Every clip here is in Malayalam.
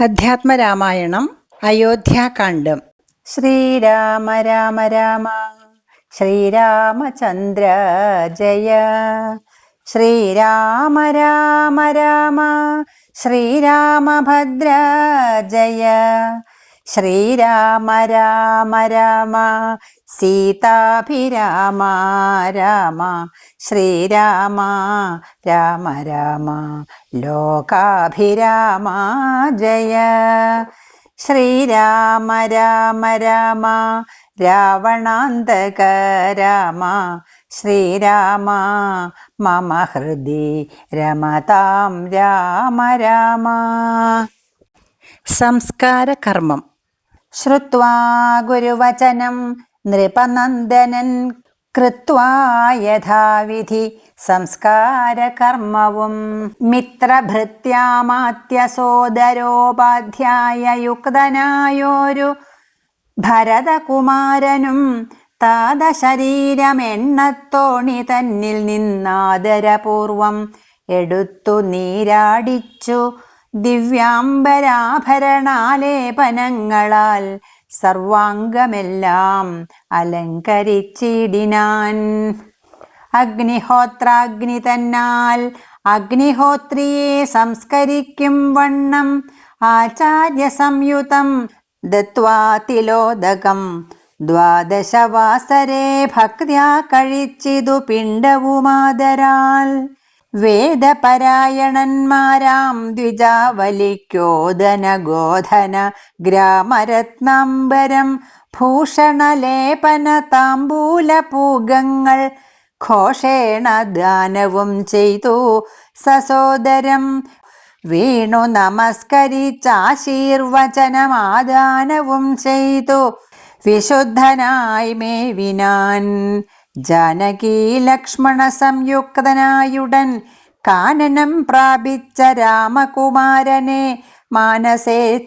അധ്യാത്മരാമായണം അയോധ്യാകാന്ഡം. ശ്രീരാമ രാമ രാമ ശ്രീരാമചന്ദ്ര ജയ. ശ്രീരാമ രാമ രാമ ശ്രീരാമഭദ്ര ജയ. ശ്രീരാമ രാമ രാമ സീതാഭിരാമ രാമ. ശ്രീരാമ രാമ രാമ ലോകാഭിരാമ ജയ. ശ്രീരാമ രാമ രാമ രാവണാന്തക രാമ. ശ്രീരാമ മമ ഹൃദി രമതാം രാമ രാമ. സംസ്കാരകർമ്മം. ശ്രുത്വാ ഗുരുവചനം നൃപനന്ദനൻ കൃത്വാ യഥാവിധി സംസ്കാരകർമ്മവും. മിത്രഭൃത്യാമാത്യ സോദരോപാധ്യായയുക്തനായോരു ഭരതകുമാരനും താതശരീരമെണ്ണത്തോണി തന്നിൽ നിന്നാദരപൂർവം എടുത്തു നീരാടിച്ചു ദിവ്യാംബരാഭരണാലേപനങ്ങളാൽ സർവാംഗമെല്ലാം അലങ്കരിച്ചിടിനാൻ. അഗ്നിഹോത്രാഗ്നി തന്നാൽ അഗ്നിഹോത്രിയെ സംസ്കരിക്കും വണ്ണം ആചാര്യ സംയുതം ദത്വാ തിലോദകം ദ്വാദശവാസരേ ഭക്ത്യാ കഴിച്ചിതു പിണ്ഡവുമാദരാൽ. വേദപരായണന്മാരാം ദ്വിജാവലിക്കോദന ഗോധന ഗ്രാമരത്നാംബരം ഭൂഷണലേപന താംബൂലപൂഗങ്ങൾ ഘോഷേണ ദാനവും ചെയ്തു സസോദരം. വീണു നമസ്കരിച്ചാശീർവചനമാദാനവും ചെയ്തു വിശുദ്ധനായി മേവിനാൻ. ജാനകി ലക്ഷ്മണ സംയുക്തനായുടൻ കാനനം പ്രാപിച്ച രാമകുമാരനെ മാനസേ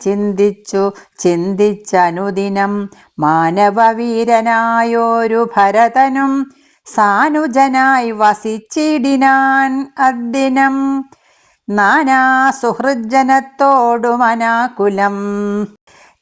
ചിന്തിച്ചനുദിനം മാനവവീരനായോരു ഭരതനും സാനുജനായി വസിച്ചിടിനാൻ അദ്ദിനം. നാനാ സുഹൃജ്ജനത്തോടുമനാകുലം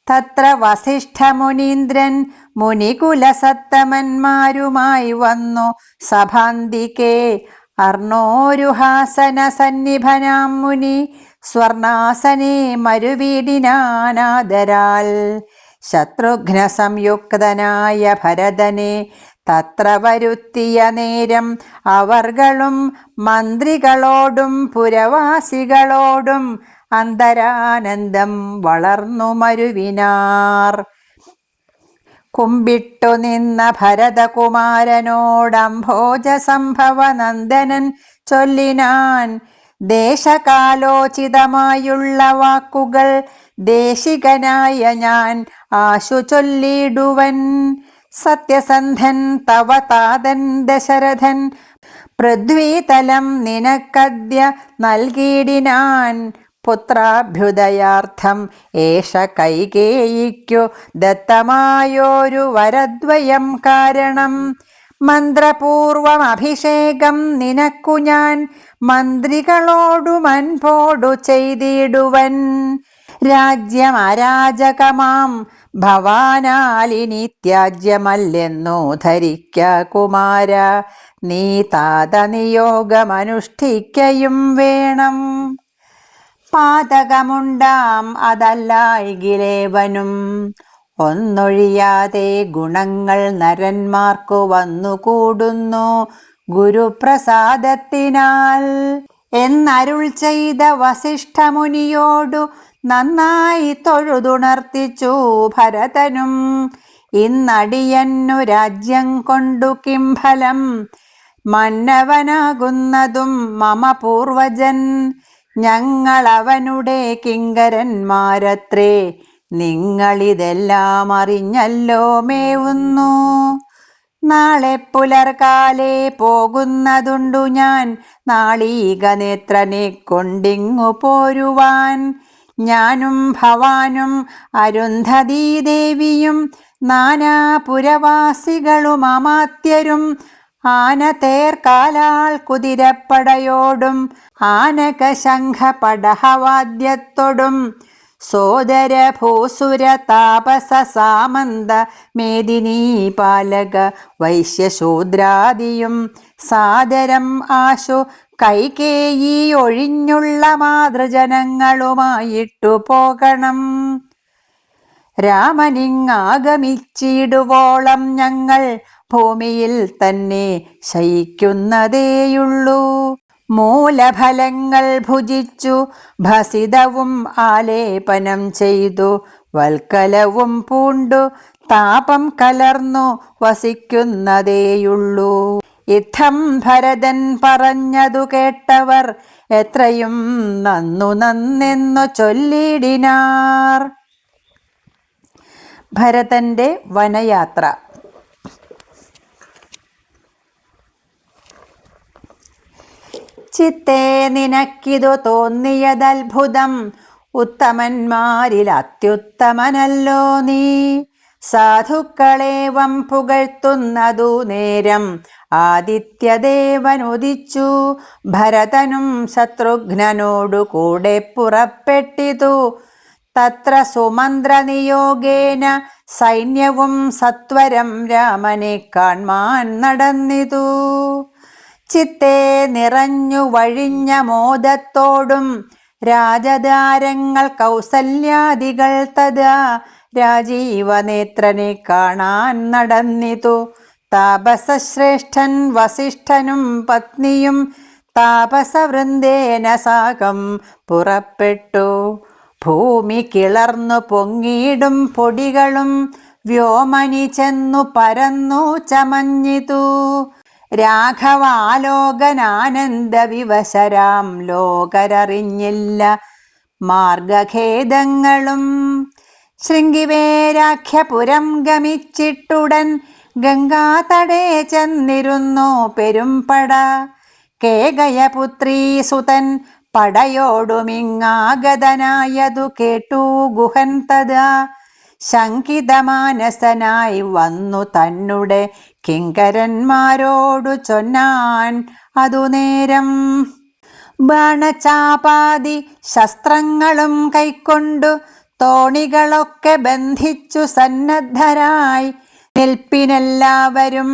തത്ര വസിഷ്ഠമുനീന്ദ്രൻ മുനികുലസത്തമന്മാരുമായി വന്നു സഭാന്തികേ. അർണോരുഹാസന സന്നിഭനാം മുനി സ്വർണാസനേ മരുവീടിനാനാദരാൽ. ശത്രുഘ്ന സംയുക്തനായ ഭരതനെ തത്ര വരുത്തിയ നേരം അവർകളും മന്ത്രികളോടും പുരവാസികളോടും അന്തരാനന്ദം വളർന്നു മരുവിനാർ. കുമ്പിട്ടു നിന്ന ഭരതകുമാരനോടംഭോജ സംഭവ നന്ദനൻ ചൊല്ലിനാൻ. ദേശകാലോചിതമായുള്ള വാക്കുകൾ ദേശികനായ ഞാൻ ആശു ചൊല്ലിടുവൻ. സത്യസന്ധൻ തവ താതൻ ദശരഥൻ പൃഥ്വീതലം നിനക്കദ്യ നൽകിയിടിനാൻ. പുത്രാഭ്യുദയാർത്ഥം ഏഷ കൈകേയിക്കു ദത്തമായോരു വരദ്വയം കാരണം. മന്ത്രപൂർവം അഭിഷേകം നിനക്കു ഞാൻ മന്ത്രികളോടുമൻപോടു ചെയ്തിടുവൻ. രാജ്യം അരാജകമാം ഭവാനാലിനി ത്യാജ്യമല്ലെന്നു ധരിക്ക കുമാര. നീ താതനിയോഗമനുഷ്ഠിക്കയും വേണം. പാതകമുണ്ടാം അതല്ലായികിലേവനും ഒന്നൊഴിയാതെ ഗുണങ്ങൾ നരന്മാർക്കു വന്നുകൂടുന്നു ഗുരുപ്രസാദത്തിനാൽ എന്നരുൾ ചെയ്ത വസിഷ്ഠമുനിയോടു നന്നായി തൊഴുതുണർത്തിച്ചു ഭരതനും. ഇന്നടിയന്നു രാജ്യം കൊണ്ടു കിംഫലം മന്നവനാകുന്നതും മമ പൂർവജൻ. ഞങ്ങളവനുടെ കിങ്കരന്മാരത്രേ നിങ്ങളിതെല്ലാം അറിഞ്ഞല്ലോ മേവുന്നു. നാളെ പുലർകാലേ പോകുന്നതുണ്ടു ഞാൻ നാളീക നേത്രനെ കൊണ്ടിങ്ങു പോരുവാൻ. ഞാനും ഭവാനും അരുന്ധതീദേവിയും നാനാപുരവാസികളും അമാത്യരും ആനതേർ കാലാൾ കുതിരപ്പടയോടും ആനക ശംഖ പടഹവാദ്യത്തോടും സോദര ഭൂസുര താപസ സാമന്ത മേദിനീ പാലക വൈശ്യശൂദ്രാദിയും സാദരം ആശു കൈകേയി ഒഴിഞ്ഞുള്ള മാതൃജനങ്ങളുമായിട്ടു പോകണം. രാമനിങ്ങാഗമിച്ചിടുവോളം ഞങ്ങൾ ഭൂമിയിൽ തന്നെ ശയിക്കുന്നതേയുള്ളൂ. മൂലഫലങ്ങൾ ഭുജിച്ചു ഭസിതവും ആലേപനം ചെയ്തു വൽക്കലവും പൂണ്ടു താപം കലർന്നു വസിക്കുന്നതേയുള്ളൂ. ഇത്തം ഭരതൻ പറഞ്ഞതു കേട്ടവർ എത്രയും നന്നു നന്നെന്നു ചൊല്ലിടിനാർ. ഭരതന്റെ വനയാത്ര. ചിത്തേ നിനക്കിതു തോന്നിയതത്ഭുതം, ഉത്തമന്മാരിൽ അത്യുത്തമനല്ലോ നീ. സാധുക്കളേവം പുകഴ്ത്തുന്നതു നേരം ആദിത്യദേവനുദിച്ചു. ഭരതനും ശത്രുഘ്നനോടു കൂടെ പുറപ്പെട്ടിതു. തത്ര സുമന്ത്രനിയോഗേന സൈന്യവും സത്വരം രാമനെ കാൺമാൻ നടന്നിതു. ചിത്തേ നിറഞ്ഞു വഴിഞ്ഞ മോദത്തോടും രാജധാരങ്ങൾ കൗസല്യാദികൾ തഥാ രാജീവനേത്രനെ കാണാൻ നടന്നിതു. താപസശ്രേഷ്ഠൻ വസിഷ്ഠനും പത്നിയും താപസവൃന്ദേന സാകം പുറപ്പെട്ടു. ഭൂമി കിളർന്നു പൊങ്ങിയിടും പൊടികളും വ്യോമനി ചെന്നു പരന്നു ചമഞ്ഞിതു. രാഘവാലോകനാനന്ദ വിവശരാം ലോകരറിഞ്ഞില്ല മാർഗഖേദങ്ങളും. ശൃംഗിവേരാഖ്യപുരം ഗമിച്ചിട്ടുടൻ ഗംഗാതടേ ചെന്നിരുന്നു പെരുമ്പട. കേകയപുത്രീ സുതൻ പടയോടുമിങ്ങാഗതനായതു കേട്ടു ഗുഹൻ തഥാ. ശങ്കിതമാനസനായി വന്നു തന്നെ കിങ്കരന്മാരോടു ചൊന്നാൻ അതു നേരം. ബാണചാപാദി ശസ്ത്രങ്ങളും കൈക്കൊണ്ടു തോണികളൊക്കെ ബന്ധിച്ചു സന്നദ്ധരായി നിൽപ്പിനെല്ലാവരും.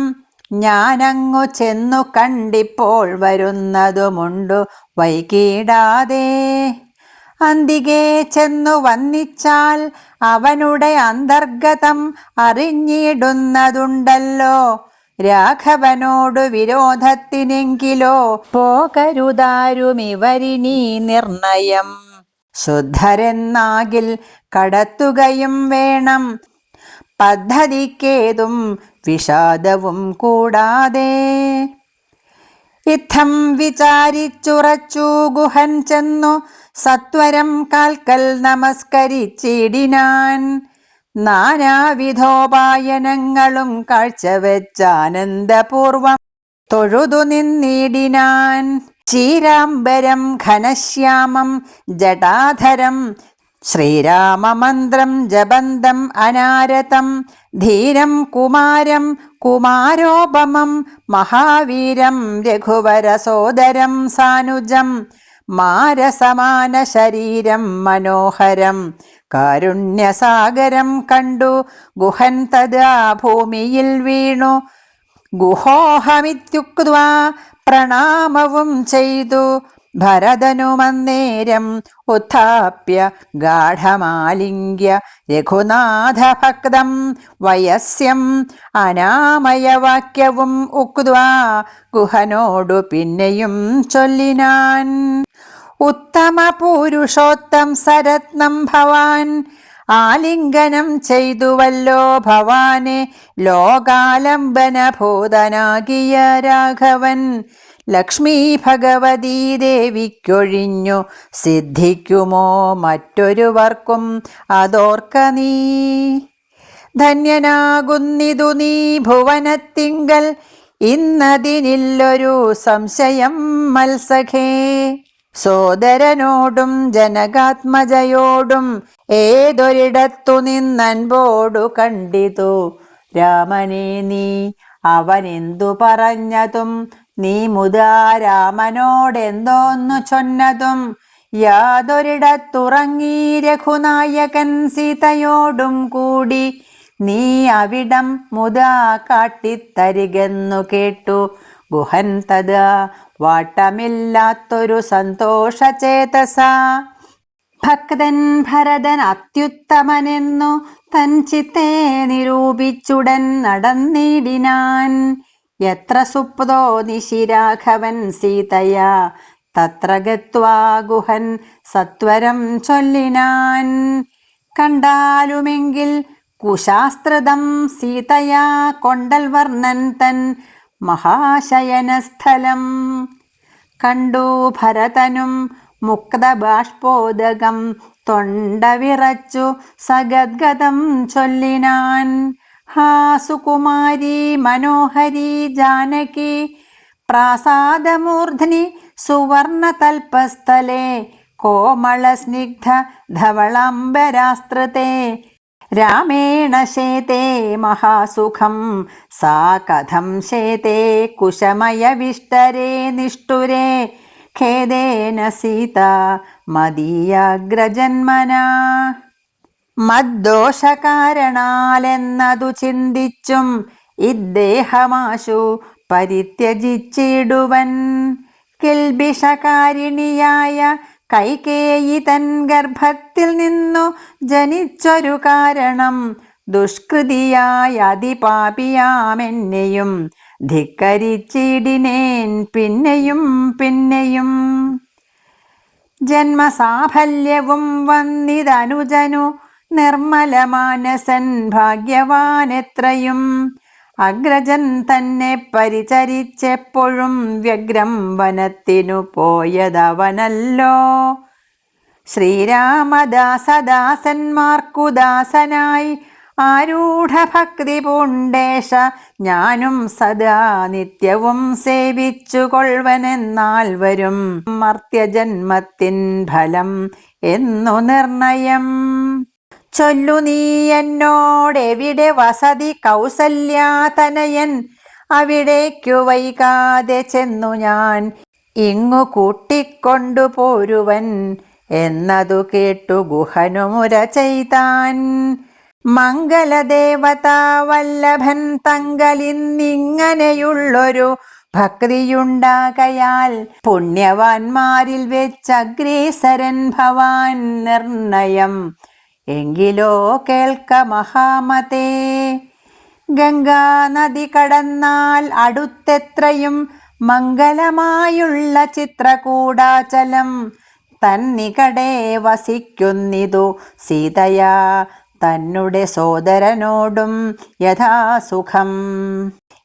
ഞാനങ്ങു ചെന്നു കണ്ടിപ്പോൾ വരുന്നതുമുണ്ടു വൈകിടാതെ. അന്തികെ ചെന്നു വന്നിച്ചാൽ അവനുടെ അന്തർഗതം അറിഞ്ഞിടുന്നതുണ്ടല്ലോ. രാഘവനോടു വിരോധത്തിനെങ്കിലോ പോകരുതാരുമിവരിനീ നിർണയം. ശുദ്ധരെന്നാകിൽ കടത്തുകയും വേണം പദ്ധതിക്കേതും വിഷാദവും കൂടാതെ. ഇത്തം വിചാരിച്ചുറച്ചു ഗുഹൻ ചെന്നു സത്വരം കാൽക്കൽ നമസ്കരിച്ചിടിനാൻ. നാനാവിധോപായനങ്ങളും കാഴ്ചവെച്ചാനന്ദപൂർവം തൊഴുതു നിന്നിടിനാൻ. ചീരാംബരം ഘനശ്യാമം ജടാധരം ശ്രീരാമമന്ത്രം ജപന്തം അനാരതം. ധീരം കുമാരം കുമാരോപമം മഹാവീരം രഘുവരസോദരം സാനുജം. മാരസമാന ശരീരം മനോഹരം കാരുണ്യസാഗരം കണ്ടു ഗുഹൻ തഥാ ഭൂമിയിൽ വീണു. ഗുഹോഹമിത്യുക്ത്വാ പ്രണാമവും ചെയ്തു. ഭരതനുമന്നേരം ഉത്ഥാപ്യ ഗാഠമാലിംഗ്യ രഘുനാഥഭക്തം വയസ്യം അനാമയവാക്യവും ഉക്ത്വാ ഗുഹനോടു പിന്നെയും ചൊല്ലിനാൻ. ഉത്തമ പുരുഷോത്തം സരത്നം ഭവാൻ ആലിംഗനം ചെയ്തുവല്ലോ ഭവാനെ. ലോകാലംബന ഭൂതനാകിയ രാഘവൻ ലക്ഷ്മീ ഭഗവതീ ദേവിക്കൊഴിഞ്ഞു സിദ്ധിക്കുമോ മറ്റൊരുവർക്കും അതോർക്ക നീ. ധന്യനാകുന്നിതു നീ ഭുവനത്തിങ്കൽ ഇന്നതിനില്ലൊരു സംശയം മത്സഖേ. സോദരനോടും ജനകാത്മജയോടും ഏതൊരിടത്തു നിന്നൻപോടു കണ്ടിതു രാമനെ നീ. അവനെന്തു പറഞ്ഞതും നീ മുതാ രാമനോടെന്തോന്നു ചൊന്നതും യാതൊരിടത്തുറങ്ങി രഘുനായകൻ സീതയോടും കൂടി. നീ അവിടം മുതാ കാട്ടിത്തരികെന്നു കേട്ടു ഗുഹൻ തഥാ വാട്ടമില്ലാത്തൊരു സന്തോഷചേതസ. ഭക്തൻ ഭരതൻ അത്യുത്തമനെന്നു തൻ ചിത്തെ നിരൂപിച്ചുടൻ നടന്നിടിനാൻ. എത്ര സുപ്തോ നിശിരാഘവൻ സീതയാ തത്ര ഗത്വാ ഗുഹൻ സത്വരം ചൊല്ലിനാൻ. കണ്ടാലുമെങ്കിൽ കുശാസ്ത്രതം സീതയാ കൊണ്ടൽ വർണ്ണൻ തൻ മഹാശയനസ്ഥലം. കണ്ടു ഭരതനും മുക്തബാഷ്പോദകം തൊണ്ട വിറച്ചു സഗദ്ഗതം ചൊല്ലിനാൻ. ഹാ സുകുമാരി മനോഹരി ജാനകി പ്രാസാദമൂർധ്നി സുവർണതൽപസ്ഥലേ കോമളസ്നിഗ്ധ ധവളാംബരാസ്ത്രത്തെ രാമേണ ശേതേ മഹാസുഖം സാ കഥം ശേതേ കുശമയവിഷ്ടരേ നിഷ്ഠുരേ ഖേദേന സീത മദീയാഗ്രജന്മനാ. മദ്ദോഷകാരണാലെന്നതു ചിന്തിച്ചും ഇദ്ദേഹമാശു പരിത്യജിച്ചിടുവൻ. കിൽബിഷകാരിണിയായ കൈകേയി തൻ ഗർഭത്തിൽ നിന്നു ജനിച്ചൊരു കാരണം ദുഷ്കൃതിയായ അതിപാപിയാമെന്നെയും ധിക്കരിച്ചിടിനേൻ പിന്നെയും പിന്നെയും. ജന്മസാഫല്യവും വന്നിതനുജനു നിർമ്മലമാനസൻ ഭാഗ്യവാനെത്രയും. അഗ്രജൻ തന്നെ പരിചരിച്ചെപ്പോഴും വ്യഗ്രം വനത്തിനു പോയതവനല്ലോ. ശ്രീരാമദാസദാസന്മാർക്കു ദാസനായി ആരൂഢഭക്തി പൂണ്ടേശ ഞാനും സദാ നിത്യവും സേവിച്ചു കൊൾവനെന്നാൽ വരും മർത്യജന്മത്തിൻ ഫലം എന്നു നിർണയം. ചൊല്ലു നീ എന്നോടെവിടെ വസതി കൗസല്യാതനയൻ, അവിടേക്കു വൈകാതെ ചെന്നു ഞാൻ ഇങ്ങു കൂട്ടിക്കൊണ്ടു പോരുവൻ എന്നതു കേട്ടു ഗുഹനുമുര ചെയ്താൻ. മംഗലദേവതാ വല്ലഭൻ തങ്കലിന്നിങ്ങനെയുള്ളൊരു ഭക്തിയുണ്ടാകയാൽ പുണ്യവാന്മാരിൽ വെച്ചഗ്രേസരൻ ഭവാൻ നിർണയം. എങ്കിലോ കേൾക്ക മഹാമതേ. ഗംഗാ നദി കടന്നാൽ അടുത്തെത്രയും മംഗലമായുള്ള ചിത്രകൂടാചലം തന്നികടെ വസിക്കുന്നിതു സീതയാ തന്നുടെ സോദരനോടും യഥാസുഖം.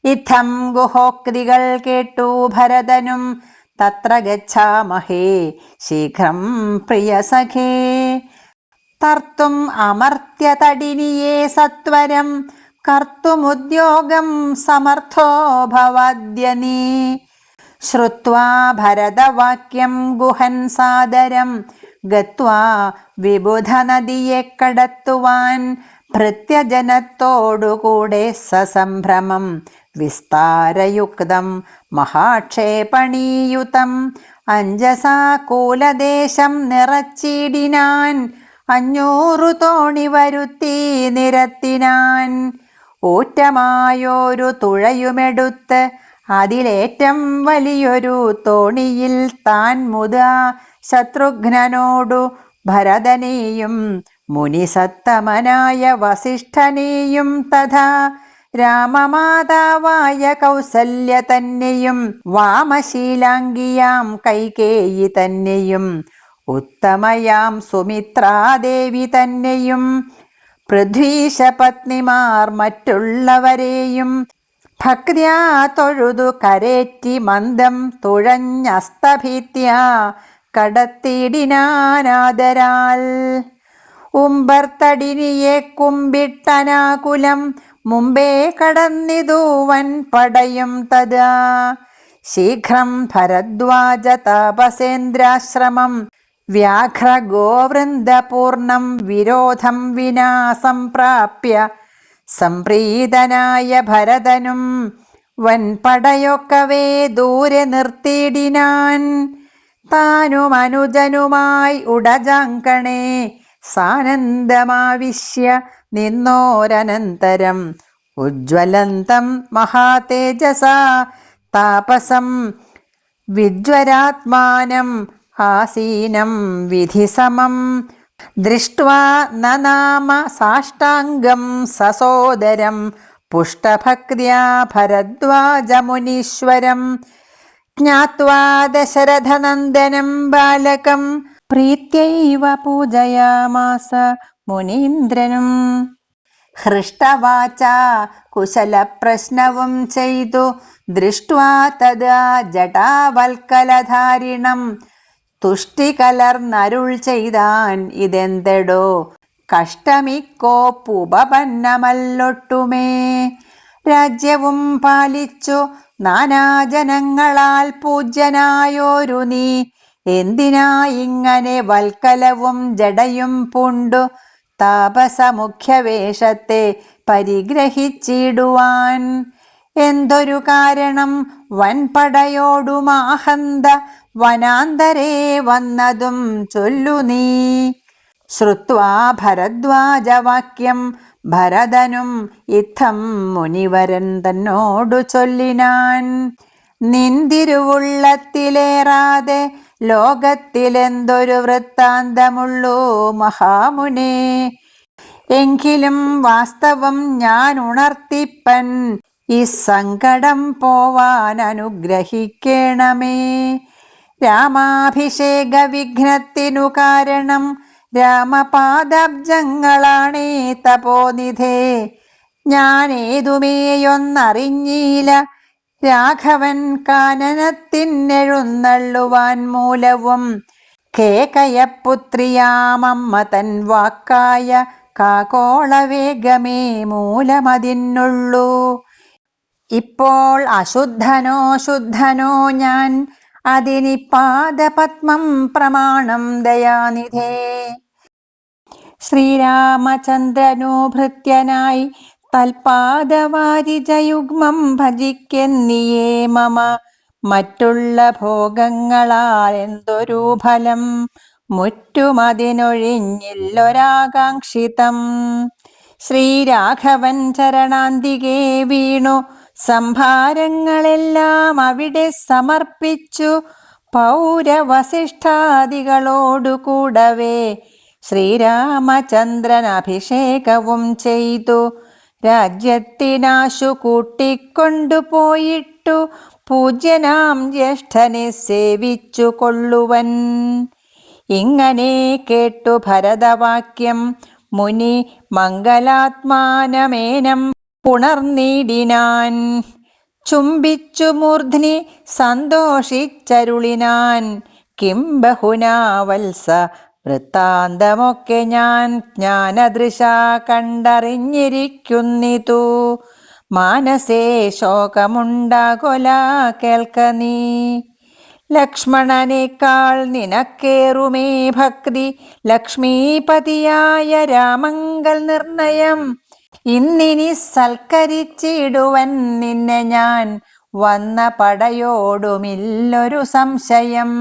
ഇത്തം ഗുഹോക്തികൾ കേട്ടു ഭരതനും തത്ര ഗച്ഛാമഹേ ശീഘ്രം പ്രിയസഖേ. തർത്തും അമർത്യതടിനിയെ സത്വരം കർത്തുമുദ്യോഗം സമർത്ഥോ ഭവാദ്യ നീ. ശ്രുത്വാ ഭരതവാക്യം ഗുഹൻ സാദരം ഗത്വാ വിബുധ നദിയെ കടത്തുവാൻ ഭൃത്യജനത്തോടുകൂടെ സസംഭ്രമം വിസ്താരയുക്തം മഹാക്ഷേപണീയുതം അഞ്ജസാ കൂലദേശം നിറച്ചിടിനാൻ. 500 തോണി വരുത്തി നിരത്തിനാൻ. ഊറ്റമായൊരു തുഴയുമെടുത്ത് അതിലേറ്റം വലിയൊരു തോണിയിൽ താൻ മുതാ ശത്രുഘ്നനോടു ഭരതനെയും മുനിസത്തമനായ വസിഷ്ഠനെയും തഥാ രാമമാതാവായ കൗസല്യ തന്നെയും വാമശീലാംഗിയാം കൈകേയി തന്നെയും ഉത്തമയാം സുമിത്രാദേവി തന്നെയും പൃഥ്വീശപത്നിമാർ മറ്റുള്ളവരെയും ഭക്ത്യാ തൊഴുതു കരേറ്റി മന്ദം തുഴഞ്ഞസ്തഭീത്യാ കടത്തിടിനാനാദരാൽ. ഉമ്പർത്തടിനിയെ കുമ്പിട്ടനാകുലം മുമ്പേ കടന്നിതു വൻ പടയും തഥാ. ശീഘ്രം ഭരദ്വാജ താപസേന്ദ്രാശ്രമം വ്യാഘ്ര ഗോവൃന്ദപൂർണം വിരോധം വിനാ സംപ്രാപ്യ സംപ്രീതനായ ഭരതനും വൻപടയൊക്കവേ ദൂരെ നിർത്തിയിടിനാൻ. താനുമനുജനുമായി ഉടജാങ്കണേ സാനന്ദമാവിശ്യ നിന്നോരനന്തരം ഉജ്ജ്വലന്തം മഹാതേജസാ താപസം വിജ്വരാത്മാനം ആസീനം വിധിസമം ദൃഷ്ട്വാ നനാമ സാഷ്ടാംഗം സസോദരം പുഷ്ടഭക്ത്യാ ഭരദ്വാജമുനീശ്വരം ജ്ഞാത്വാ ദശരഥനന്ദനം ബാലകം പ്രീത്യൈവ പൂജയാമാസ മുനീന്ദ്രനും. ഹൃഷ്ടവാച കുശലപ്രശ്നവും ചെയ്തു ദൃഷ്ട്വാ തഥാ ജടാവൽക്കലധാരിണം തുഷ്ടികലർന്നരുൾ ചെയ്താൻ ഇതെന്തെടോ കഷ്ടമിക്കോപ്പുപന്നമല്ലൊട്ടുമേ. രാജ്യവും പാലിച്ചു നാനാജനങ്ങളാൽ പൂജ്യനായോരു നീ എന്തിനായിങ്ങനെ വൽക്കലവും ജടയും പൂണ്ടു താപസമുഖ്യവേഷത്തെ പരിഗ്രഹിച്ചിടുവാൻ? എന്തൊരു കാരണം വൻപടയോടുമാഹന്ത വനാന്തരേ വന്നതും ചൊല്ലു നീ. ശ്രുത്വാ ഭരദ്വാജവാക്യം ഭരതനും ഇത്തം മുനിവരൻ തന്നോടു ചൊല്ലിനാൻ. നിന്തിരുവുള്ളത്തിലേറാതെ ലോകത്തിലെന്തൊരു വൃത്താന്തമുള്ളൂ മഹാമുനേ. എങ്കിലും വാസ്തവം ഞാൻ ഉണർത്തിപ്പൻ ഈ സങ്കടം പോവാൻ അനുഗ്രഹിക്കണമേ. രാമാഭിഷേക വിഘ്നത്തിനു കാരണം രാമപാദബ്ജങ്ങളാണേ തപോനിധേ. ഞാനേതുമേയൊന്നറിഞ്ഞീല രാഘവൻ കാനനത്തിനെഴുന്നള്ളുവാൻ മൂലവും കേകയപുത്രിയാമമ്മ തൻ വാക്കായ കാകോളവേഗമേ മൂലമതിനുള്ളൂ. ഇപ്പോൾ അശുദ്ധനോ ശുദ്ധനോ ഞാൻ അതിനി പാദപത്മം പ്രമാണം ദയാനിധേ. ശ്രീരാമചന്ദ്രനോ ഭൃത്യനായി തൽപാദവാരിജയുഗ്മം ഭജിക്കെന്നിയേ മമ. മറ്റുള്ള ഭോഗങ്ങളാൽ എന്തൊരു ഫലം മുറ്റുമതിനൊഴിഞ്ഞില്ലൊരാകാംക്ഷിതം. ശ്രീരാഘവൻ ചരണാന്തികേ വീണു സംഭാരങ്ങളെല്ലാം അവിടെ സമർപ്പിച്ചു പൗരവസിഷ്ഠാദികളോടു കൂടവേ ശ്രീരാമചന്ദ്രൻ അഭിഷേകവും ചെയ്തു രാജ്യത്തിനാശു കൂട്ടിക്കൊണ്ടുപോയിട്ടു പൂജ്യനാം ജ്യേഷ്ഠനെ സേവിച്ചു കൊള്ളുവൻ. ഇങ്ങനെ കേട്ടു ഭരതവാക്യം മുനി മംഗലാത്മാനമേനം പുണർന്നിടിനാൻ. ചുംബിച്ചു മൂർധ്നി സന്തോഷിച്ചരുളിനാൻ. കിം ബഹുനാ വത്സ വൃത്താന്തമൊക്കെ ഞാൻ ജ്ഞാനദൃശാ കണ്ടറിഞ്ഞിരിക്കുന്നിതു. മാനസേ ശോകമുണ്ടാകൊല കേൾക്ക നീ. ലക്ഷ്മണനേക്കാൾ നിനക്കേറുമേ ഭക്തി ലക്ഷ്മീപതിയായ രാമങ്കൽ നിർണയം. ഇന്നിനി സൽക്കരിച്ചിടുവൻ നിന്നെ ഞാൻ വന്ന പടയോടുമില്ലൊരു സംശയം.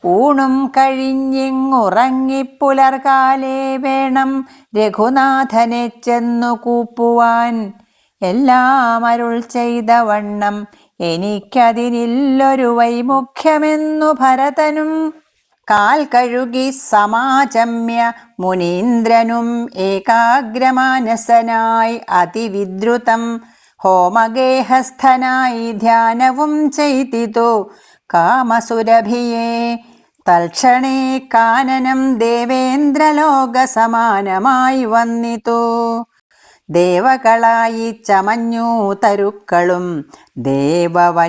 ഊണും കഴിഞ്ഞിങ്ങുറങ്ങിപ്പുലർകാലേ വേണം രഘുനാഥനെ ചെന്നു കൂപ്പുവാൻ. എല്ലാം അരുൾ ചെയ്ത വണ്ണം എനിക്കതിനില്ലൊരു വൈമുഖ്യമെന്നു ഭരതനും കാൽ കഴുകി സമാചമ്യ മുനീന്ദ്രനും ഏകാഗ്രമാനസനായി അതിവിദ്രുതം ഹോമഗേഹസ്ഥനായി ധ്യാനവും ചെയ്തിതു കാമസുരഭിയെ. തൽക്ഷണേ കാനനം ദേവേന്ദ്രലോക സമാനമായി വന്നിതു. ദേവകളായി ചമഞ്ഞു തരുക്കളും ദേവവനിതമാരായി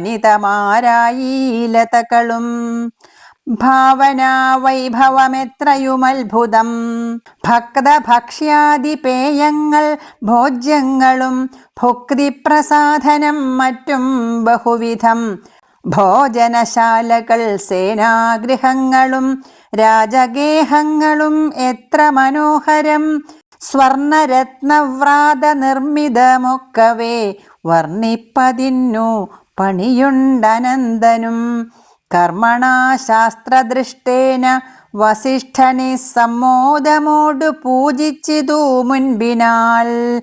ലതകളും. ഭാവനാ വൈഭവമെത്രയുമത്ഭുതം. ഭക്തഭക്ഷ്യാദിപേയങ്ങൾ ഭോജ്യങ്ങളും ഭുക്തിപ്രസാധനം മറ്റും ബഹുവിധം. ഭോജനശാലകൾ സേനാഗൃഹങ്ങളും രാജഗേഹങ്ങളും എത്ര മനോഹരം. സ്വർണരത്നവ്രാത നിർമ്മിതമൊക്കവേ വർണ്ണിപ്പതിന്നു പണിയുണ്ടനന്തനും. കർമ്മണാ ശാസ്ത്രദൃഷ്ടേന വസിഷ്ഠനെ സമ്മോദമോടു പൂജിച്ചിതു മുൻപിനാൽ.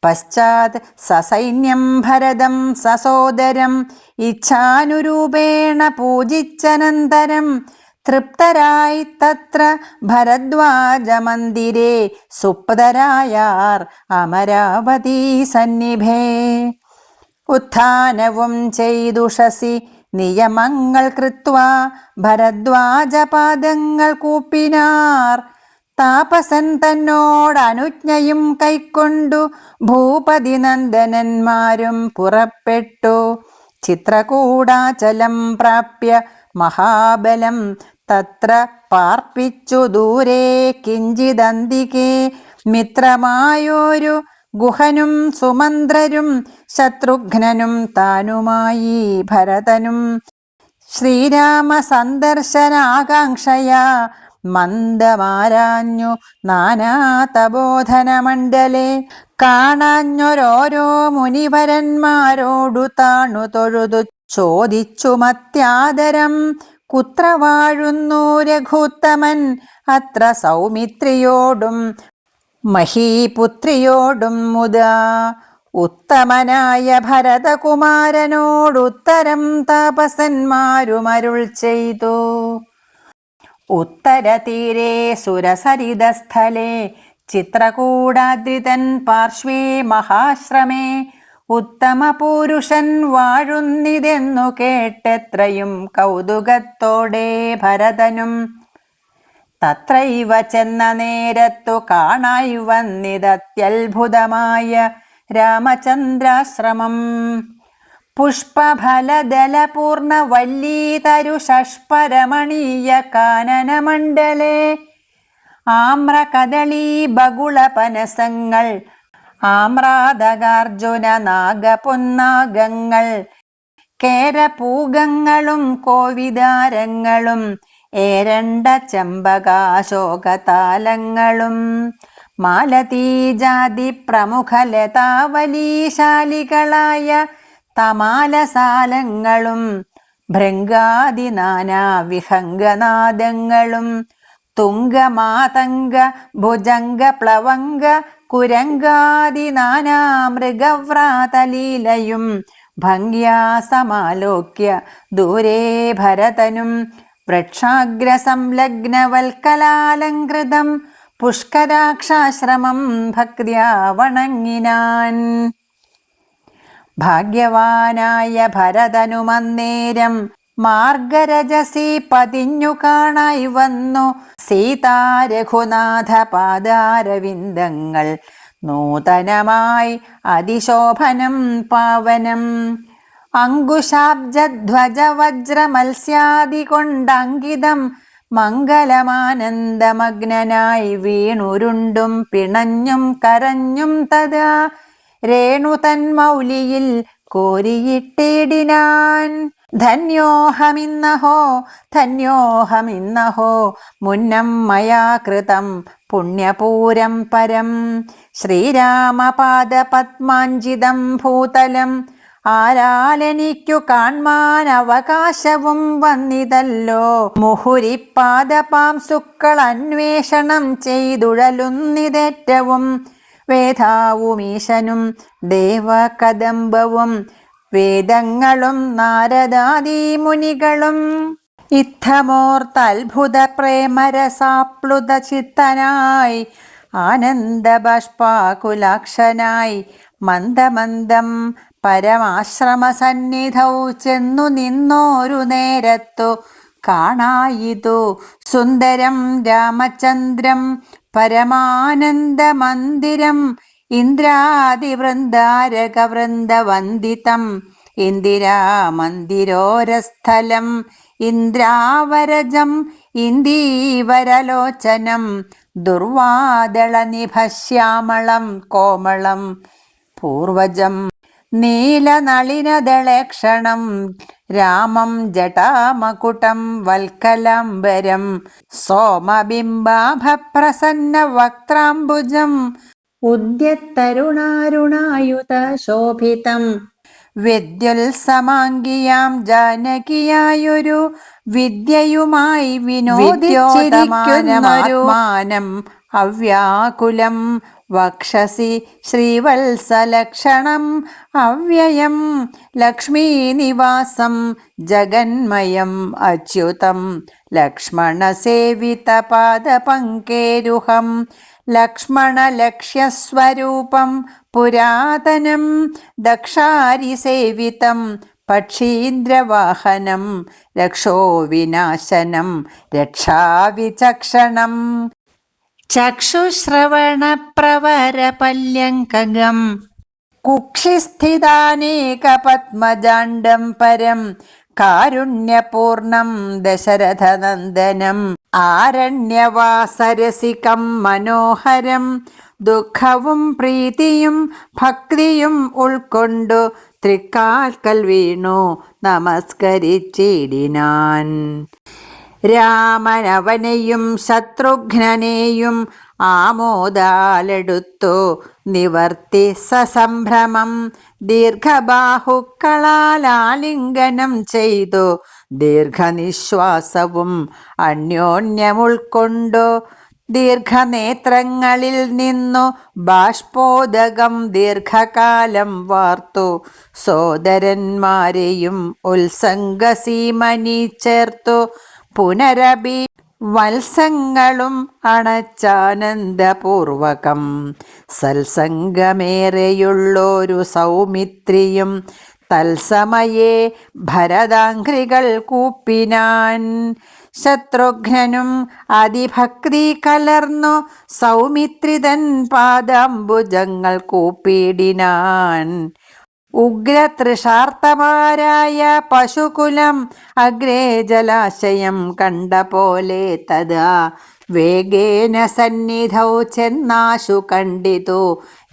പശ്ചാത് സസൈന്യം ഭരതം സസോദരം ഇച്ഛാനുരൂപേണ പൂജിച്ചനന്തരം തൃപ്തരായി തത്ര ഭരദ്വാജമന്ദിരേ സുപ്തരായാർ അമരാവതീ സന്നിഭേ. ഉത്ഥാനവും ചെയ്തുഷസി നിയമങ്ങൾ കൃത്വാ ഭരദ്വാജപാദങ്ങൾ കൂപ്പിനാർ. താപസൻ തന്നോടനുജ്ഞയും കൈക്കൊണ്ടു ഭൂപതി നന്ദനന്മാരും പുറപ്പെട്ടു. ചിത്രകൂടാചലം പ്രാപ്യ മഹാബലം തത്ര പാർപ്പിച്ചു ദൂരെ കിഞ്ചിദന്തികേ. മിത്രമായോരു ഗുഹനും സുമന്ത്രരും ശത്രുഘ്നനും താനുമായി ഭരതനും ശ്രീരാമ സന്ദർശനാകാംക്ഷയാ മന്ദമാരാഞ്ഞു നാനാതബോധനമണ്ഡലേ. കാണാഞ്ഞൊരോരോ മുനിവരന്മാരോടു താണു തൊഴുതു ചോദിച്ചു മത്യാദരം കുത്ര വാഴുന്നു രഘുത്തമൻ അത്ര സൗമിത്രിയോടും മഹീപുത്രിയോടും മുതാ. ഉത്തമനായ ഭരതകുമാരനോടുത്തരം താപസന്മാരുമരുൾ ചെയ്തു. ഉത്തരതീരെ സുരസരിതസ്ഥലേ ചിത്രകൂടാദ്രിതൻ പാർശ്വേ മഹാശ്രമേ ഉത്തമ പുരുഷൻ വാഴുന്നിതെന്നു കേട്ടെത്രയും കൗതുകത്തോടെ ഭരതനും. തത്രൈവ ചെന്ന നേരത്തു കാണായി വന്നിതത്യത്ഭുതമായ രാമചന്ദ്രാശ്രമം. പുഷ്പഫലദലപൂർണ വല്ലീതരുഷഷ്പരമണീയ കാനനമണ്ഡലേ. ആമ്രകദളീ ബകുളപനസങ്ങൾ ആമ്രാദകാർജുന നാഗപുന്നാഗങ്ങൾ കേരപൂഗങ്ങളും കോവിദാരങ്ങളും ഏരണ്ട ചെമ്പകാശോകതാലങ്ങളും മാലതീജാതി പ്രമുഖ ലതാവലീശാലികളായ തമാലസാലങ്ങളും ഭൃംഗാദി നാനാ വിഹംഗനാദങ്ങളും തുംഗമാതംഗ ഭുജംഗ പ്ലവംഗ കുരംഗാദി നാനാ മൃഗവ്രാതലീലയും ഭംഗ്യാ സമാലോക്യ ദൂരേ ഭരതനും വൃക്ഷാഗ്രസംലഗ്നവൽക്കലാലങ്കൃതം പുഷ്കരാക്ഷാശ്രമം ഭക്ത്യാ വണങ്ങിനാൻ. ഭാഗ്യവാനായ ഭരതനുമന്നേരം മാർഗരജസി പതിഞ്ഞു കാണായി വന്നു സീതാ രഘുനാഥ പാദാരവിന്ദങ്ങൾ നൂതനമായി അതിശോഭനം പാവനം. അങ്കുശാബ്ജധ്വജ വജ്രമത്സ്യാദി കൊണ്ടങ്കിതം മംഗലമാനന്ദമഗ്നനായി വീണുരുണ്ടും പിണഞ്ഞും കരഞ്ഞും തഥാ രേണുതന്മൗലിയിൽ കോരിയിട്ടിടിനാൻ. ധന്യോഹമിന്നഹോ ധന്യോഹമിന്നഹോ മുന്നം മയാ കൃതം പുണ്യപൂരം പരം. ശ്രീരാമപാദപത്മാഞ്ജിതം ഭൂതലം ആരാലെനിക്കു കാൺമാൻ അവകാശവും വന്നിതല്ലോ. മുഹുരിപ്പാദപാംസുക്കൾ അന്വേഷണം ചെയ്തുഴലുന്നിതേറ്റവും വേദാവുമീശനും ദേവകദംബവും വേദങ്ങളും നാരദാദി മുനികളും. ഇത്തമോർത്തത്ഭുത പ്രേമരസാപ്ലുത ചിത്തനായി ആനന്ദബാഷ്പാകുലാക്ഷനായി മന്ദമന്ദം പരമാശ്രമസന്നിധൗ ചെന്നു നിന്നോരു നേരത്തു കാണായിതു സുന്ദരം രാമചന്ദ്രം പരമാനന്ദമന്ദിരം ഇന്ദ്രാദിവൃന്ദാരകവൃന്ദവന്ദിതം ഇന്ദിരാമന്ദിരോരസ്ഥലം ഇന്ദ്രാവരജം ഇന്ദീവരലോചനം ദുർവാദളനിഭശ്യാമളം കോമളം പൂർവജം നീലനളിനദളേക്ഷണം രാമം ജടാമകുടം വൽക്കലാംബരം സോമബിംബാഭപ്രസന്ന വക്ത്രാംബുജം ഉദ്യത്തരുണാരുണായുത ശോഭിതം വിദ്യുത്സമാംഗിയാം ജാനകിയായൊരു വിദ്യയുമായി വിനോദിച്ചിരിക്കുന്നൊരുമാനം അവ്യാകുലം വക്ഷസി ശ്രീവത്സലക്ഷണം അവ്യയം ലക്ഷ്മീനിവാസം ജഗന്മയം അച്യുതം ലക്ഷ്മണസേവിതപാദപങ്കേരുഹം ലക്ഷ്മണലക്ഷ്യസ്വരൂപം പുരാതനം ദക്ഷാരിസേവിതം പക്ഷീന്ദ്രവാഹനം രക്ഷോവിനാശനം രക്ഷാവിചക്ഷണം ചക്ഷുശ്രവണപ്രവരപല്യങ്കകം കുക്ഷിസ്ഥിതാനേകപത്മജാണ്ഡം പരം കാരുണ്യപൂർണം ദശരഥനന്ദനം ആരണ്യവാസരസികം മനോഹരം ദുഃഖവും പ്രീതിയും ഭക്തിയും ഉൾക്കൊണ്ടു തൃക്കാൽക്കൽ വീണു നമസ്കരിച്ചിടിനാൻ. രാമനവനെയും ശത്രുഘ്നനെയും ആമോദാലെടുത്തു നിവർത്തി സസംഭ്രമം ദീർഘബാഹുക്കളാൽ ആലിംഗനം ചെയ്തു ദീർഘനിശ്വാസവും അന്യോന്യമുൾക്കൊണ്ടു ദീർഘനേത്രങ്ങളിൽ നിന്നു ബാഷ്പോദകം ദീർഘകാലം വാർത്തു സോദരന്മാരെയും ഉത്സംഗസീമനി ചേർത്തു പുനരഭി വത്സങ്ങളും അണച്ചാനന്ദപൂർവകം സത്സംഗമേറെയുള്ളൊരു സൗമിത്രിയും തത്സമയേ ഭരതാംഘ്രികൾ കൂപ്പിനാൻ. ശത്രുഘ്നനും അതിഭക്തി കലർന്നു സൗമിത്രിതൻ പാദാംബുജങ്ങൾ കൂപ്പിടിനാൻ. ഉഗ്രതൃഷാർത്തമാരായ പശുകുലം അഗ്രേ ജലാശയം കണ്ട പോലെ തഥാ വേഗേന സന്നിധൗ ചെന്നാശു കണ്ടിതു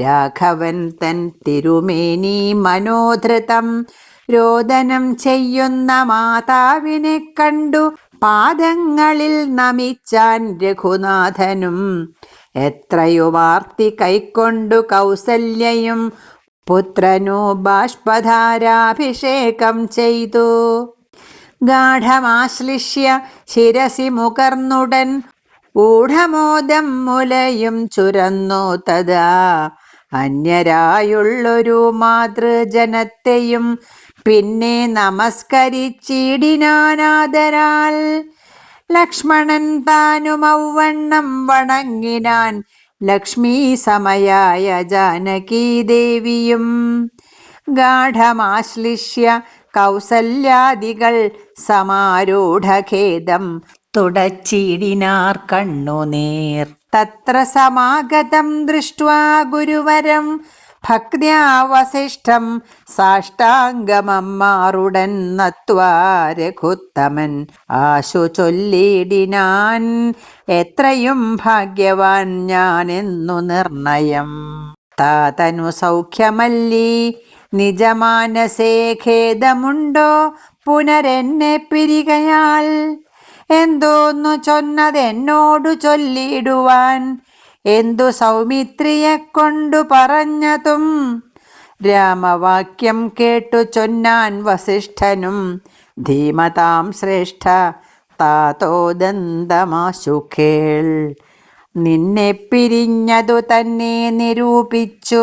രാഘവൻ തൻ തിരുമേനി മനോധൃതം. രോദനം ചെയ്യുന്ന മാതാവിനെ കണ്ടു പാദങ്ങളിൽ നമിച്ചാൻ രഘുനാഥനും. എത്രയുമാർത്തി കൈക്കൊണ്ടു കൗസല്യയും പുത്രനു ബാഷ്പധാരാഭിഷേകം ചെയ്തു. ഗാഠമാശ്ലിഷ്യ ശിരസി മുകർന്നുടൻ ഊഢമോദം മുലയും ചുരന്നു തഥാ. അന്യരായുള്ളൊരു മാതൃജനത്തെയും പിന്നെ നമസ്കരിച്ചിടിനാനാദരാൽ. ലക്ഷ്മണൻ താനുമവണ്ണം വണങ്ങിനാൻ ലക്ഷ്മീ സമയായ ജാനകീദേവിയും. ഗാഠമാശ്ലിഷ്യ കൗസല്യാദികൾ സമാരൂഢഖേദം തുടച്ചിടിനാർ കണ്ണുനീർ. തത്ര സമാഗതം ദൃഷ്ട്വാ ഗുരുവരം ഭക്ത്യാ വസിഷ്ഠം സാഷ്ടാംഗമമ്മാറുടൻ നത്വാ രഘുത്തമൻ ആശു ചൊല്ലിടിനാൻ. എത്രയും ഭാഗ്യവാൻ ഞാനെന്നു നിർണയം. താതനു സൗഖ്യമല്ലി നിജമാനസേ ഖേദമുണ്ടോ പുനരെന്നെ പിരികയാൽ. എന്തോന്നു ചൊന്നതെന്നോടു ചൊല്ലിടുവാൻ എന്തു സൗമിത്രിയെ കൊണ്ടു പറഞ്ഞതും. രാമവാക്യം കേട്ടു ചൊന്നാൻ വസിഷ്ഠനും ധീമതാം ശ്രേഷ്ഠ താതോദന്തമാശു കേൾ. നിന്നെ പിരിഞ്ഞതു തന്നെ നിരൂപിച്ചു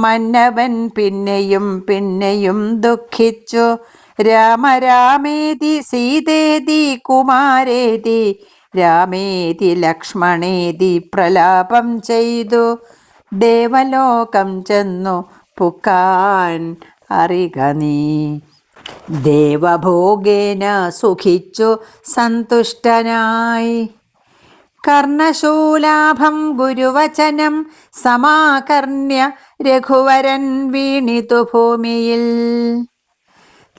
മന്നവൻ പിന്നെയും പിന്നെയും ദുഃഖിച്ചു. രാമ രാമേതി സീതേതി കുമാരേതി രാമേതി ലക്ഷ്മണേതി പ്രലാപം ചെയ്തു ദേവലോകം ചെന്നു പുക്കാൻ അറിക നീ. ദേവഭോഗേന സുഖിച്ചു സന്തുഷ്ടനായി കർണശൂലാഭം ഗുരുവചനം സമാകർണ്യ രഘുവരൻ വീണിതു ഭൂമിയിൽ.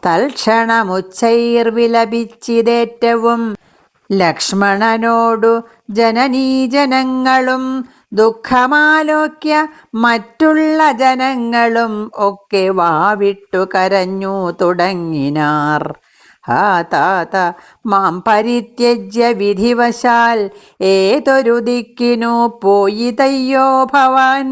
തൽക്ഷണമുച്ചൈർവിലപിച്ചിതേറ്റവും ലക്ഷ്മണനോടു ജനനീജനങ്ങളും ദുഃഖമാലോക്യ മറ്റുള്ള ജനങ്ങളും ഒക്കെ വാവിട്ടു കരഞ്ഞു തുടങ്ങിനാർ. ഹാ താത, മാം പരിത്യജ്യ വിധിവശാൽ ഏതൊരു ദിക്കിനു പോയിതയ്യോ ഭവാൻ.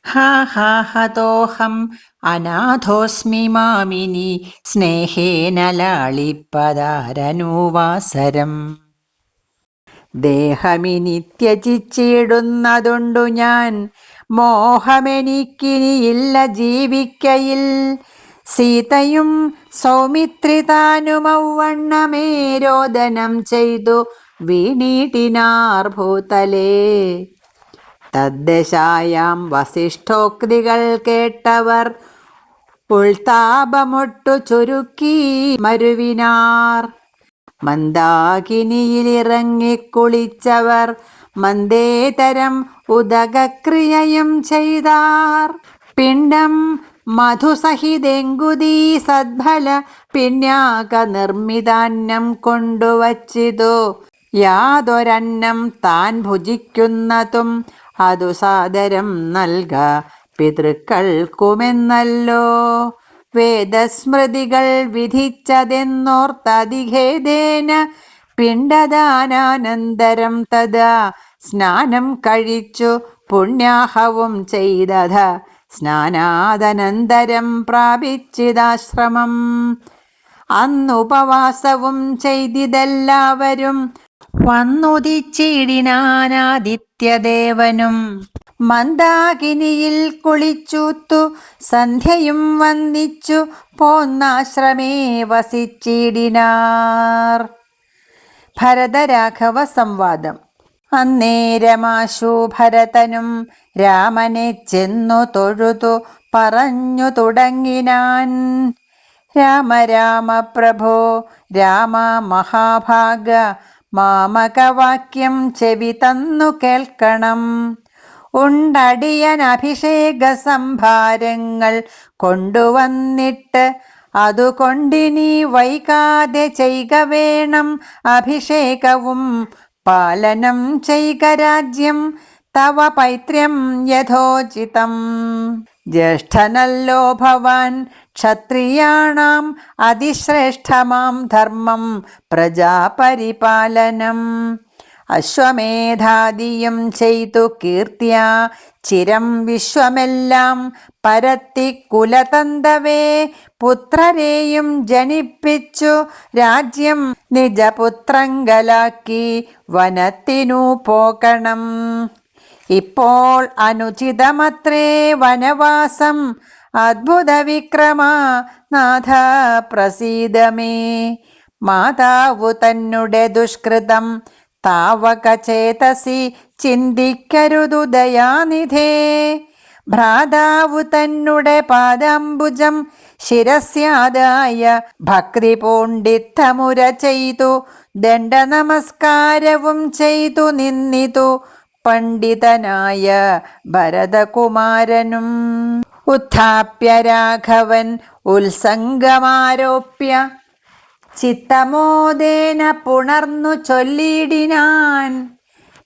ഹാ ഹാ ഹതോഹം അനാഥോസ്മി മാമിനി സ്നേഹേന ലാളിപ്പതാരനുവാസരം. ദേഹമിനി ത്യജിച്ചിടുന്നതുണ്ടു ഞാൻ, മോഹമെനിക്കിനിയില്ല ജീവിക്കയിൽ. സീതയും സൗമിത്രിതാനുമൗവണ്ണമേ രോദനം ചെയ്തു വീണീട്ടിനാർ ഭൂതലേ. തദ്ദശായാം വസിഷ്ഠോക്തികൾ കേട്ടവർ ഉൾതാപമൊട്ടു ചുരുക്കി മരുവിനാർ. മന്ദാകിനിയിലിറങ്ങിക്കുളിച്ചവർ മന്ദേതരം ഉദകക്രിയയും ചെയ്താർ. പിണ്ഡം മധുസഹിതെങ്കുതീ സദ്ഫല പിണ്യാക നിർമ്മിതാന്നം കൊണ്ടുവച്ചിതു. യാതൊരന്നം താൻ ഭുജിക്കുന്നതും അതു സാദരം നൽക പിതൃക്കൾക്കുമെന്നല്ലോ വേദസ്മൃതികൾ വിധിച്ചതെന്നോർത്തതിഖേദേന പിണ്ഡദാനാനന്തരം തഥാ സ്നാനം കഴിച്ചു പുണ്യാഹവും ചെയ്തത. സ്നാനാദനന്തരം പ്രാപിച്ചിതാശ്രമം. അന്നുപവാസവും ചെയ്തിതെല്ലാവരും വന്നുദിച്ചിടിനാനാദിത്യദേവനും. മന്ദാകിനിയിൽ കുളിച്ചൂത്തു സന്ധ്യയും വന്ദിച്ചു പോന്നാശ്രമേ വസിച്ചിടിനാർ. ഭരതരാഘവ സംവാദം. അന്നേരമാശു ഭരതനും രാമനെ ചെന്നു തൊഴുതു പറഞ്ഞു തുടങ്ങിനാൻ. രാമ രാമ പ്രഭോ രാമ മഹാഭാഗ, മാമകവാക്യം ചെവി തന്നു കേൾക്കണം. ഉണ്ടടിയൻ അഭിഷേക സംഭാരങ്ങൾ കൊണ്ടുവന്നിട്ട് അതുകൊണ്ടിനി വൈകാതെ ചെയ്ക വേണം അഭിഷേകവും പാലനം ചെയ്ക രാജ്യം തവ പൈത്ര്യം യഥോചിതം. ജ്യേഷ്ഠനല്ലോ ഭവാൻ ക്ഷത്രിയാണാം അതിശ്രേഷ്ഠമാം ധർമ്മം പ്രജാപരിപാലനം. അശ്വമേധാദിയും ചെയ്തു കീർത്തിയാ ചിരം വിശ്വമെല്ലാം പരത്തി കുലതന്തവേ പുത്രരെയും ജനിപ്പിച്ചു രാജ്യം നിജപുത്രങ്കലാക്കി വനത്തിനു പോകണം. ഇപ്പോൾ അനുചിതമത്രേ വനവാസം അദ്ഭുത വിക്രമ നാഥ പ്രസീദമേ. മാതാവു തന്നെ ദുഷ്കൃതം താവക ചേതസി ചിന്തിക്കരുതു ദയാനിധേ. ഭ്രാതാവു തന്നെ പാദാംബുജം ശിരസ്യാദായ ഭക്തി പൂണ്ടിത്തമുര ചെയ്തു ദണ്ഡ നമസ്കാരവും ചെയ്തു നിന്നിതു പണ്ഡിതനായ ഭരതകുമാരനും. ഉത്ഥാപ്യ രാഘവൻ ഉത്സംഗമാരോപ്യ ചിത്തമോദേന പുണർന്നു ചൊല്ലിടിനാൻ.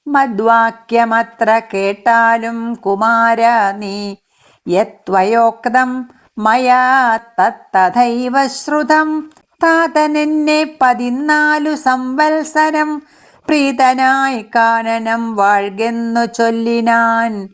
മദ്വാക്യമത്ര കേട്ടാലും കുമാര നീ, യത്വയോക്തം മയാ തത്തഥൈവ ശ്രുതം. താതനെന്നെ 14 സംവത്സരം പ്രീതനായി കാനനം വാഴ്കെന്നു ചൊല്ലിനാൻ.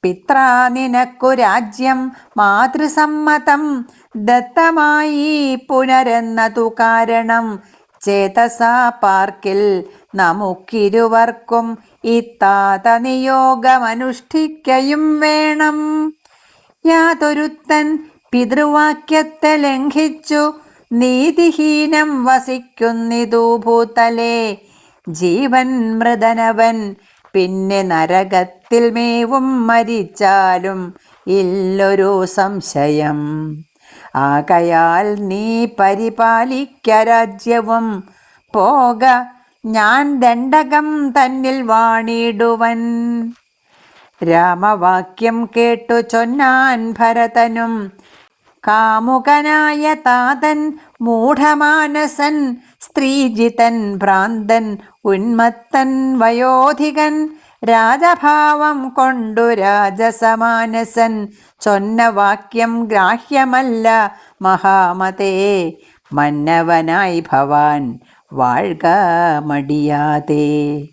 പിത്രാ നിനക്കു രാജ്യം മാതൃസമ്മതം ദത്തമായി പുനരെന്നതു കാരണം. ചേതസാ പാർക്കിൽ നമുക്കിരുവർക്കും ഇത്താത നിയോഗമനുഷ്ഠിക്കയും വേണം. യാതൊരുത്തൻ പിതൃവാക്യത്തെ ലംഘിച്ചു നീതിഹീനം വസിക്കുന്നിതു ഭൂതലേ. ജീവൻ മൃതനവൻ പിന്നെ നരകത്തിൽ മേവും മരിച്ചാലും ഇല്ലൊരു സംശയം. ആകയാൽ നീ പരിപാലിക്ക രാജ്യവും പോക ഞാൻ ദണ്ഡകം തന്നിൽ വാണിടുവൻ. രാമവാക്യം കേട്ടു ചൊന്നാൻ ഭരതനും. കാമുകനായ താതൻ മൂഢമാനസൻ സ്ത്രീജിതൻ ഭ്രാന്തൻ ഉന്മത്തൻ വയോധികൻ രാജഭാവം കൊണ്ടു രാജസമാനസൻ ചൊന്ന വാക്യം ഗ്രാഹ്യമല്ല മഹാമതേ. മന്നവനായി ഭവാൻ വാഴ്ക മടിയാതെ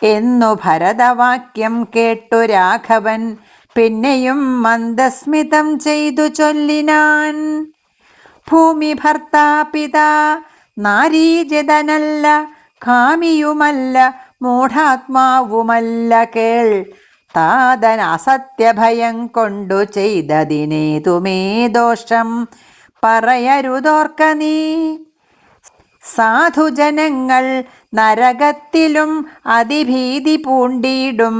എന്നു ഭരതവാക്യം കേട്ടു രാഘവൻ പിന്നെയും മന്ദസ്മിതം ചെയ്തു ചൊല്ലിനാൻ, ഭൂമി ഭർത്താപിതാ നാരീജതനല്ല, കാമിയുമല്ല മൂഢാത്മാവുമല്ല കേൾ, താതൻ അസത്യഭയം കൊണ്ടു ചെയ്തതിനേതുമേ ദോഷം പറയരുതോർക്ക നീ. സാധുജനങ്ങൾ നരകത്തിലും അതിഭീതി പൂണ്ടിടും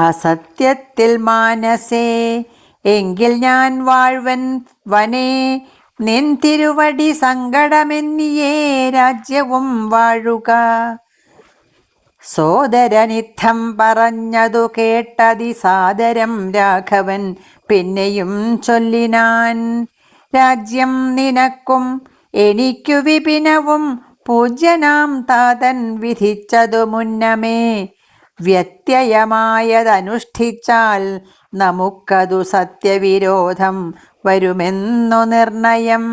അസത്യത്തിൽ മാനസേ, എങ്കിൽ ഞാൻ വാഴ്വൻ വനേ നിൻ തിരുവടി സങ്കടമെന്നിയേ രാജ്യവും വാഴുക. സോദരനിത്തം പറഞ്ഞതു കേട്ടതിസാദരം രാഘവൻ പിന്നെയും ചൊല്ലിനാൻ, രാജ്യം നിനക്കും എനിക്കു വിപിനവും പൂജ്യനാം താതൻ വിധിച്ചതു മുന്നമേ, വ്യത്യയമായതനുഷ്ഠിച്ചാൽ നമുക്കതു സത്യവിരോധം വരുമെന്നു നിർണയം.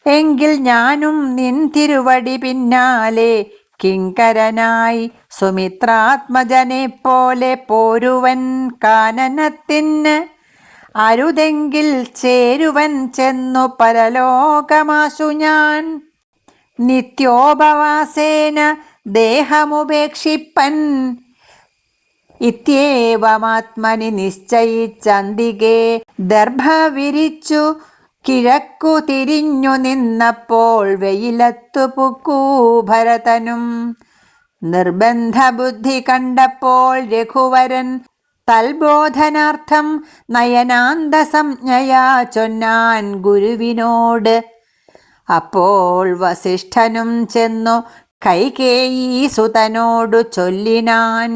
എങ്കിൽ ഞാനും നിൻ തിരുവടി പിന്നാലെ കിങ്കരനായി സുമിത്രാത്മജനെ പോലെ പോരുവൻ കാനനത്തിന്, അരുതെങ്കിൽ ചേരുവൻ ചെന്നു പരലോകമാശു ഞാൻ. നിത്യോപവാസേന ദേഹമുപേക്ഷിപ്പൻ ഇത്യേവമാത്മനി നിശ്ചയിച്ചന്തികെ, ദർഭ വിരിച്ചു കിഴക്കു തിരിഞ്ഞു നിന്നപ്പോൾ വെയിലത്തു പുക്കൂ ഭരതനും. നിർബന്ധ ബുദ്ധി കണ്ടപ്പോൾ രഘുവരൻ തൽബോധനാർത്ഥം നയനാന്തസംജ്ഞയാ ചൊന്നാൻ ഗുരുവിനോട്. അപ്പോൾ വസിഷ്ഠനും ചെന്നു കൈകേയീസുതനോടു ചൊല്ലിനാൻ,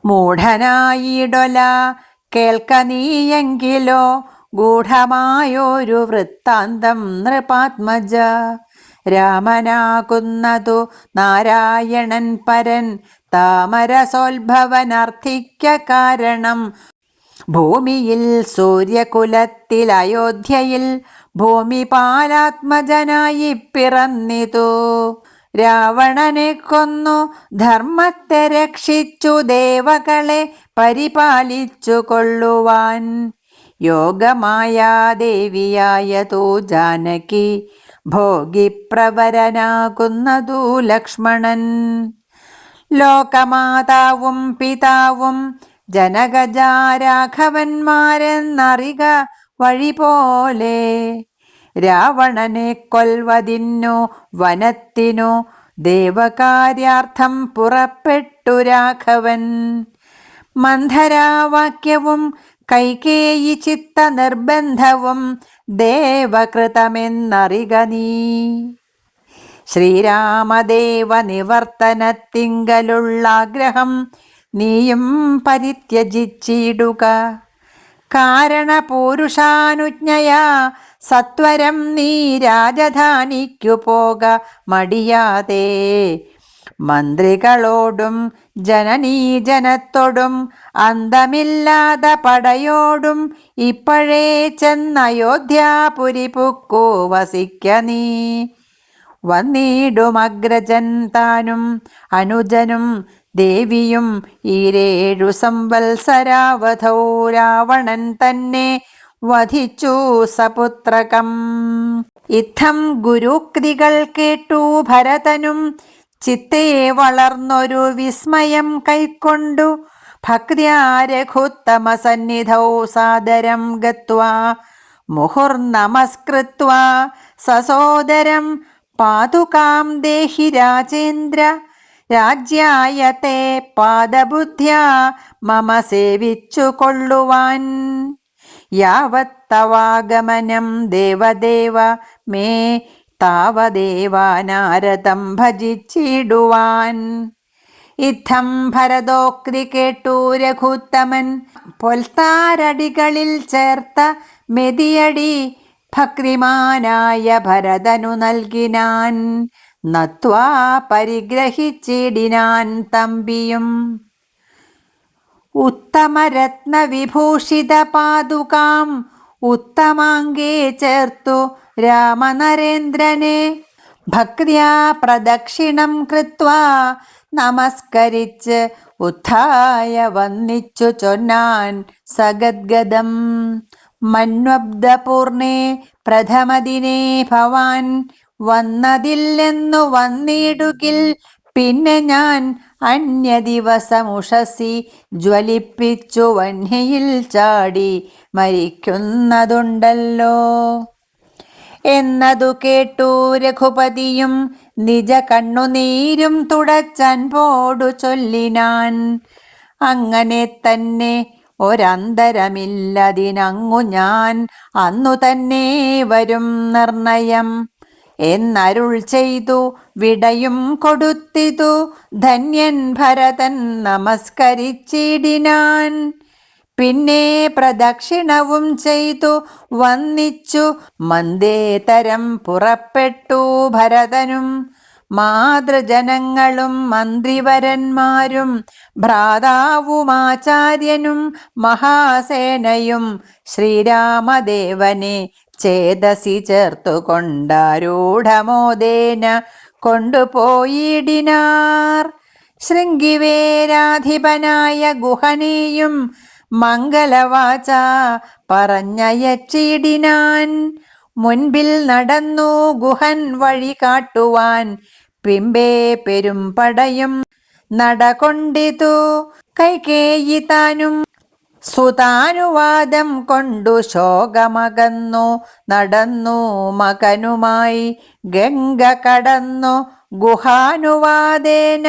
മൂഢനായിടൊല കേൾക്ക നീയെങ്കിലോ ഗൂഢമായൊരു വൃത്താന്തം നൃപാത്മജ. രാമനാകുന്നതു നാരായണൻ പരൻ താമരസോത്ഭവനർത്ഥിക്ക കാരണം, ഭൂമിയിൽ സൂര്യകുലത്തിൽ അയോധ്യയിൽ ഭൂമിപാലാത്മജനായി പിറന്നിതു. രാവണനെ കൊന്നു ധർമ്മത്തെ രക്ഷിച്ചു ദേവകളെ പരിപാലിച്ചു കൊള്ളുവാൻ, യോഗമായാദേവിയായതു ജാനകി ഭോഗിപ്രവരനാകുന്നതു ലക്ഷ്മണൻ. ലോകമാതാവും പിതാവും ജനകജാരാഘവന്മാരെന്നറിക വഴി പോലെ, രാവണനെ കൊൽവതിന്നു വനത്തിനു ദേവകാര്യാർത്ഥം പുറപ്പെട്ടു രാഘവൻ. മന്ധരാവാക്യവും കൈകേയി ചിത്ത നിർബന്ധവും ദേവകൃതമെന്നറിക നീ. ശ്രീരാമദേവ നിവർത്തനത്തിങ്കലുള്ളാഗ്രഹം നീയും പരിത്യജിച്ചിടുക. കാരണപൂരുഷാനുജ്ഞയാ സത്വരം നീ രാജധാനിക്കു പോക മടിയാതെ. മന്ത്രികളോടും ജനനീജനത്തോടും അന്തമില്ലാத പടയോടും ഇപ്പോഴേ ചെന്നയോധ്യാപുരി പുക്കു വസിക്ക നീ. വന്നിടുമഗ്രജൻ താനും അനുജനും ദേവിയും ഈരേഴു സംവത്സരാവധൗ രാവണൻ തന്നെ വധിച്ചു സപുത്രകം. ഇത്തം ഗുരുക്തികൾ കേട്ടു ഭരതനും ചിത്തേ വളർന്നൊരു വിസ്മയം കൈക്കൊണ്ടു ഭക്ത്യാ രഘുത്തമസന്നിധൗ സാദരം ഗത്വാ മുഹുർനമസ്കൃത്വാ സസോദരം പാതുകാം ദേഹി രാജേന്ദ്ര. രാജ്യായ തേ പാദബുദ്ധ്യാ മമ സേവിച്ചു കൊള്ളുവാൻ. യാവത്തവാഗമനം ദേവദേവ മേ താവദേവാനാരതം ഭജിച്ചിടുവാൻ. ഇത്തം ഭരതോക്തി കേട്ടു രഘുത്തമൻ പൊൽത്താരടികളിൽ ചേർത്ത മെതിയടി ഭക്തിമാനായ ഭരതനു നൽകിനാൻ. നത്വാ പരിഗ്രഹിച്ചിടിനാൻ തമ്പിയും. ഉത്തമരത്നവിഭൂഷിത പാതുകാം ഉത്തമാംഗേ ചേർത്തു രാമനരേന്ദ്രനെ ഭക്ത്യാ പ്രദക്ഷിണം കൃത്വാ നമസ്കരിച്ച് ഉത്ഥായ വന്നിച്ചു ചൊന്നാൻ സഗദ്ഗദം. മന്വബ്ദപൂർണേ പ്രഥമദിനേ ഭവാൻ വന്നതില്ലെന്നു വന്നിടുകിൽ പിന്നെ ഞാൻ അന്യദിവസമുഷസി ജ്വലിപ്പിച്ചു വഹ്നിയിൽ ചാടി മരിക്കുന്നതുണ്ടല്ലോ എന്നതു കേട്ടു രഘുപതിയും നിജ കണ്ണുനീരും തുടച്ചൻപോടു ചൊല്ലിനാൻ. അങ്ങനെ തന്നെ ഒരന്തരമില്ലതിനങ്ങു ഞാൻ അന്നു തന്നെ വരും നിർണയം എന്നരുൾ ചെയ്തു വിടയും കൊടുത്തിതു ധന്യൻ ഭരതൻ നമസ്കരിച്ചിടിനാൻ. പിന്നെ പ്രദക്ഷിണവും ചെയ്തു വന്നിച്ചു മന്ദേതരം പുറപ്പെട്ടു ഭരതനും മാതൃജനങ്ങളും മന്ത്രിവരന്മാരും ഭ്രാതാവുമാചാര്യനും മഹാസേനയും ശ്രീരാമദേവനെ ചേതസി ചേർത്തുകൊണ്ടാരൂഢമോദേന കൊണ്ടുപോയിടിനാർ. ശൃംഗിവേരാധിപനായ ഗുഹനെയും മംഗലവാച പറഞ്ഞയച്ചിടിനാൻ. മുൻപിൽ നടന്നു ഗുഹൻ വഴി കാട്ടുവാൻ പിമ്പേ പെരുമ്പടയും നടകൊണ്ടിതു. കൈകേയി താനും സുതാനുവാദം കൊണ്ടു ശോകമകന്നു നടന്നു മകനുമായി ഗംഗ കടന്നു ഗുഹാനുവാദേന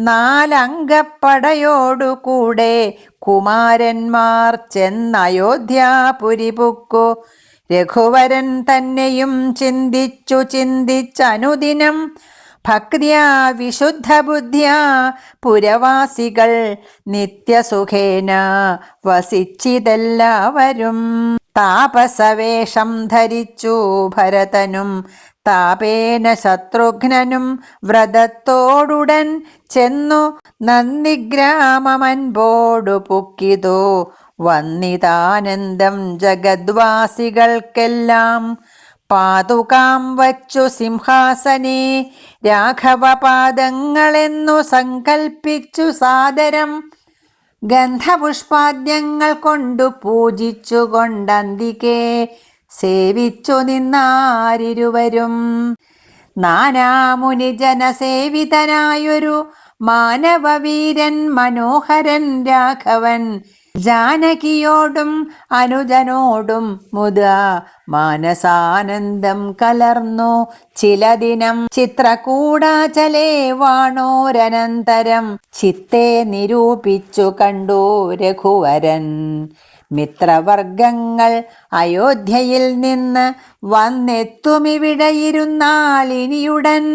നാലംഗപ്പടയോടുകൂടെ കുമാരന്മാർ ചെന്നയോധ്യാപുരി പുക്കു. രഘുവരൻ തന്നെയും ചിന്തിച്ചനുദിനം ഭക്ത്യാ വിശുദ്ധ ബുദ്ധ്യാ പുരവാസികൾ നിത്യസുഖേന വസിച്ചിതെല്ലാവരും. താപസവേഷം ധരിച്ചു ഭരതനും താപേന ശത്രുഘ്നനും വ്രതത്തോടുടൻ ചെന്നു നന്ദിഗ്രാമമൻപോടു പുക്കിതു വന്നിതാനന്ദം ജഗദ്വാസികൾക്കെല്ലാം. പാതുകാം വച്ചു സിംഹാസനേ രാഘവപാദങ്ങളെന്നു സങ്കൽപ്പിച്ചു സാദരം ഗന്ധപുഷ്പാദ്യങ്ങൾ കൊണ്ടു പൂജിച്ചു കൊണ്ടന്തികെ സേവിച്ചു നിന്നാരിരുവരും. നാനാമുനിജനസേവിതനായൊരു മാനവവീരൻ മനോഹരൻ രാഘവൻ ജാനകിയോടും അനുജനോടും മുദാ മാനസാനന്ദം കലർന്നു ചില ദിനം ചിത്രകൂടാചലേ വാണോരനന്തരം ചിത്തെ നിരൂപിച്ചു കണ്ടു രഘുവരൻ. മിത്രവർഗങ്ങൾ അയോധ്യയിൽ നിന്ന് വന്നെത്തുമിവിടെയിരുന്നാളിനിയുടൻ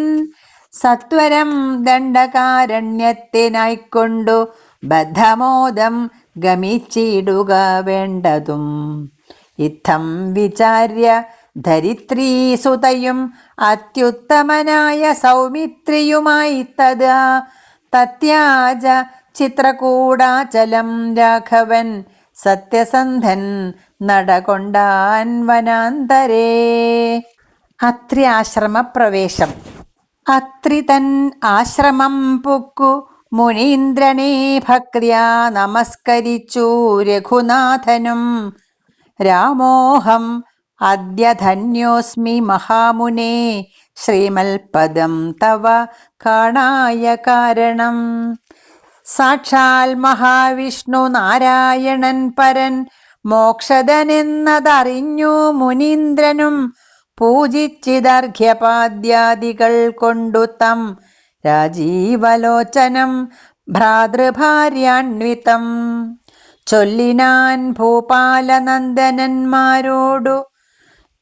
സത്വരം ദണ്ഡകാരണ്യത്തിനായിക്കൊണ്ടു ബദ്ധമോദം ഗമിച്ചിടുക വേണ്ടതും. ഇത്തം വിചാര്യ ധരിത്രീസുതയും അത്യുത്തമനായ സൗമിത്രിയുമായി തഥാ തത്യാജ ചിത്രകൂടാചലം രാഘവൻ സത്യസന്ധൻ നടകൊണ്ടാൻ വനാന്തരേ. അത്രി ആശ്രമപ്രവേശം. അത്രി തൻ ആശ്രമം പുക്കു മുനീന്ദ്രനെ ഭക്ര്യാ നമസ്കരിച്ചു രഘുനാഥനും. രാമോഹം അദ്യ ധന്യോസ്മി മഹാമുനേ ശ്രീമൽപദം തവ കാണായ കാരണം. സാക്ഷാൽ മഹാവിഷ്ണു നാരായണൻ പരൻ മോക്ഷദനെന്നതറിഞ്ഞു മുനീന്ദ്രനും പൂജിച്ചിദർഘ്യപാദ്യാദികൾ കൊണ്ടു തം രാജീവലോചനം ഭ്രാതൃഭാര്യാന്വിതം ചൊല്ലിനാൻ ഭൂപാലനന്ദനന്മാരോടു.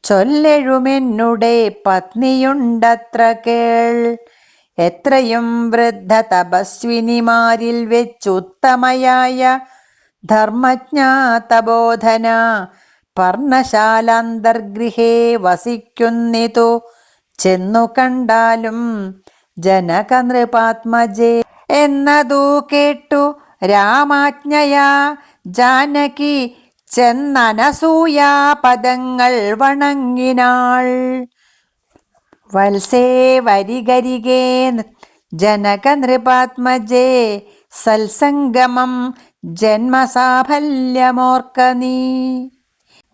ചൊല്ലെഴുമെന്നുടെ പത്നിയുണ്ടത്ര കേൾ. എത്രയും വൃദ്ധ തപസ്വിനിമാരിൽ വെച്ചുത്തമയായ ധർമ്മജ്ഞാ തപോധന പർണശാലാന്തർഗൃഹേ വസിക്കുന്നിതു ചെന്നു കണ്ടാലും ജനകനൃപാത്മജേ എന്നതു കേട്ടു രാമാജ്ഞയാ ജാനകി ചെന്നനസൂയാ പദങ്ങൾ വണങ്ങിനാൾ. വത്സേ വരികരികേ ജനകനൃപാത്മജേ സത്സംഗമം ജന്മസാഫല്യമോർക്ക നീ.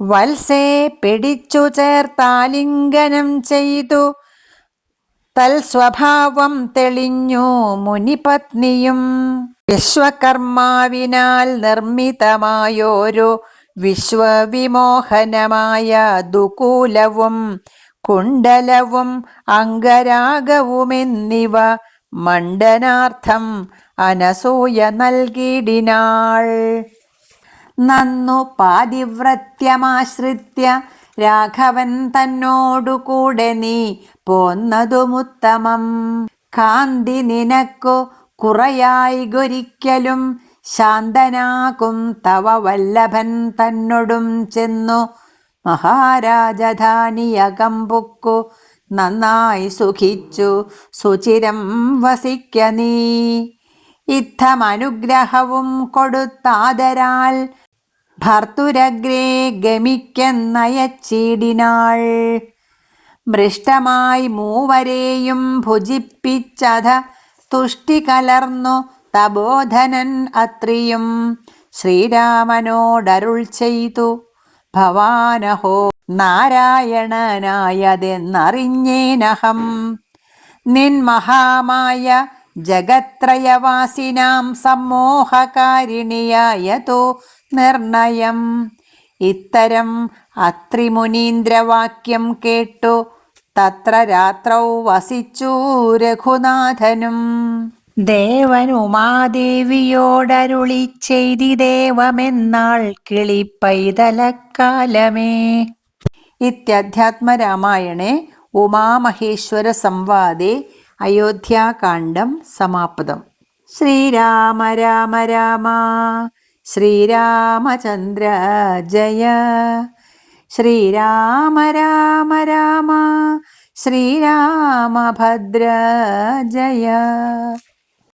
വത്സേ പിടിച്ചു ചേർത്താലിംഗനം ചെയ്തു തൽസ്വഭാവം തെളിഞ്ഞു മുനിപത്നിയും. വിശ്വകർമാവിനാൽ നിർമ്മിതമായോരു വിശ്വവിമോഹനമായ ദുകൂലവും കുണ്ടലവും അംഗരാഗവുമെന്നിവ മണ്ഡനാർത്ഥം അനസൂയ നൽകിയിടിനാൾ. നന്നു പാതിവ്രത്യമാശ്രിത്യ രാഘവൻ തന്നോടുകൂടെ നീ പോന്നതുമുത്തമം. കാന്തി നിനക്കു കുറയായികൊരിക്കലും ശാന്തനാകും തവ വല്ലഭൻ തന്നോടും ചെന്നു മഹാരാജധാനിയകമ്പുക്കു നന്നായി സുഖിച്ചു സുചിരം വസിക്ക നീ. ഇത്തമനുഗ്രഹവും കൊടുത്താദരാൽ ഭർത്തുരഗ്രേ ഗമിക്കെന്നയച്ചിടിനാൾ. മൃഷ്ടമായി മൂവരെയും ഭുജിപ്പിച്ചത തുഷ്ടി കലർന്നു തബോധനൻ അത്രിയും ശ്രീരാമനോടരുൾ ചെയ്തു. ഭവാനഹോ നാരായണനായതെന്നറിഞ്ഞേനഹം. നിൻ മഹാമായ ജഗത്രയവാസിനാം സമ്മോഹകാരിണിയായതോ നിർണയം. ഇത്തരം അത്രിമുനീന്ദ്രവാക്യം കേട്ടു തത്ര രാത്രൗ വസിച്ചു രഘുനാഥനും. ദേവനുമാദേവിയോടരുളി ചെയ്തിദേവമെന്നാൾ കിളിപ്പൈതലക്കാലമേ. ഇത്യധ്യാത്മരാമായണേ ഉമാമഹേശ്വര സംവാദേ അയോധ്യാകാണ്ഡം സമാപ്തം. ശ്രീരാമ രാമ രാമ ശ്രീരാമചന്ദ്ര ജയ. ശ്രീരാമ രാമ രാമ ശ്രീരാമഭദ്ര ജയ.